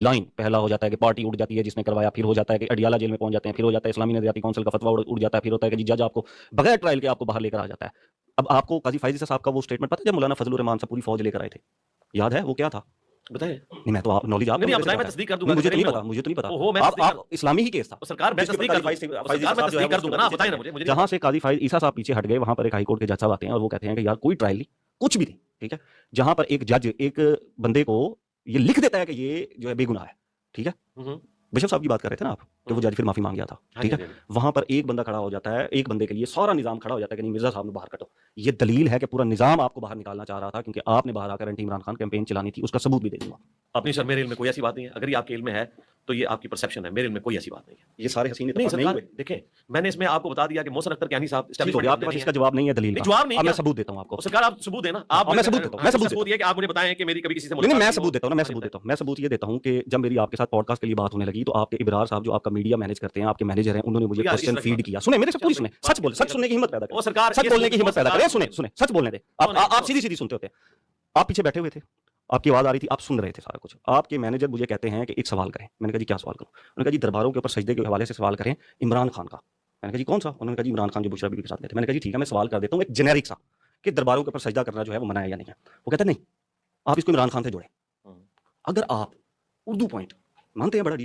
Line पहला हो जाता है कि पार्टी उड़ जाती है जिसने करवाया, फिर हो जाता है कि अडियाला जेल में पहुंच जाते हैं, फिर हो जाता है इस्लामी नजरियाती काउंसिल का फतवा उड़ जाता है, फिर होता है कि जी जज आपको बगैर ट्रायल के आपको बाहर लेकर आ जाता है। अब आपको काजी फाइज साहब का वो स्टेटमेंट पता है जब मौलाना फजलुर रहमान से पूरी फौज लेकर आए थे, याद है वो क्या था? बताएं। नहीं मैं तो आप नॉलेज आप नहीं आप बताएं, मैं तस्दीक कर दूंगा। मुझे तो नहीं पता, मुझे तो नहीं पता। ओहो, मैं आप इस्लामी ही केस था सरकार, मैं तस्दीक कर दूंगा, सरकार मैं तस्दीक कर दूंगा ना, बताएं ना मुझे। जहां से काजी फाइज ईसा साहब पीछे हट गए, वहां पर एक हाई कोर्ट के जज साहब आते हैं और वो कहते हैं कि यार कोई ट्रायल नहीं, कुछ भी नहीं, ठीक है। जहां पर एक जज एक बंदे को ये लिख देता है कि ये जो है बेगुनाह है, ठीक है। बिशप साहब की बात कर रहे थे ना आप, कि वो जज फिर माफी मांग गया था, ठीक है। वहां पर एक बंदा खड़ा हो जाता है, एक बंदे के लिए सारा निजाम खड़ा हो जाता है कि नहीं मिर्जा साहब ने बाहर कटो। ये दलील है कि पूरा निजाम आपको बाहर निकालना चाह रहा था क्योंकि आपने बाहर आकर एंटी इमरान खान कैंपेन चलानी थी। उसका सबूत भी दे दूंगा। अपनी सर मेरे इल्म में कोई ऐसी बात नहीं है, अगर ये आपके इल्म में है तो ये आपकी परसेप्शन है, मेरे इल्म में कोई ऐसी बात नहीं है। ये सारे हसीन नहीं सरकार, देखें मैंने इसमें आपको बता दिया कि मोहसिन अख्तर कियानी साहब आपके पास इसका जवाब नहीं है, दलील जवाब नहीं, मैं सबूत देता हूं आपको। सरकार आप सबूत देना, आप मैं सबूत देता हूं, मैं सबूत ये कि आप मुझे बताएं कि मेरी कभी किसी से नहीं, मैं सबूत देता हूं ना, मैं सबूत ये देता हूं कि जब मेरी आपके साथ पॉडकास्ट के लिए बात होने लगी तो आपके इब्रार साहब जो आपका मीडिया मैनेज करते हैं, आपके मैनेजर हैं, उन्होंने मुझे क्वेश्चन फीड किया। सुने मेरे से पूरी सुने, सच बोले, सच सुनने की हिम्मत पैदा करें, सरकार सच बोलने की हिम्मत पैदा करें। सुने सुने सच बोलने दे। आप सीधी सीधी सुनते होते हैं। आप पीछे बैठे हुए थे, आपकी आवाज आ रही थी, आप सुन रहे थे सारा कुछ। आपके मैनेजर मुझे कहते हैं कि एक सवाल करें। मैंने कहा जी क्या सवाल करूं? उन्होंने कहा जी दरबारों के ऊपर सजदे के हवाले से सवाल करें इमरान खान का। मैंने कहा जी कौन सा? उन्होंने कहा जी इमरान खान जो बुशरा बीबी के साथ गए थे। मैंने कहा जी ठीक है, मैं सवाल कर देता हूं एक जेनेरिक सा कि दरबारों के ऊपर सजदा करना जो है वो मना है या नहीं है। वो कहते नहीं, आप इसको इमरान खान से जोड़ें। अगर आप उर्दू पॉइंट मानते हैं बड़ा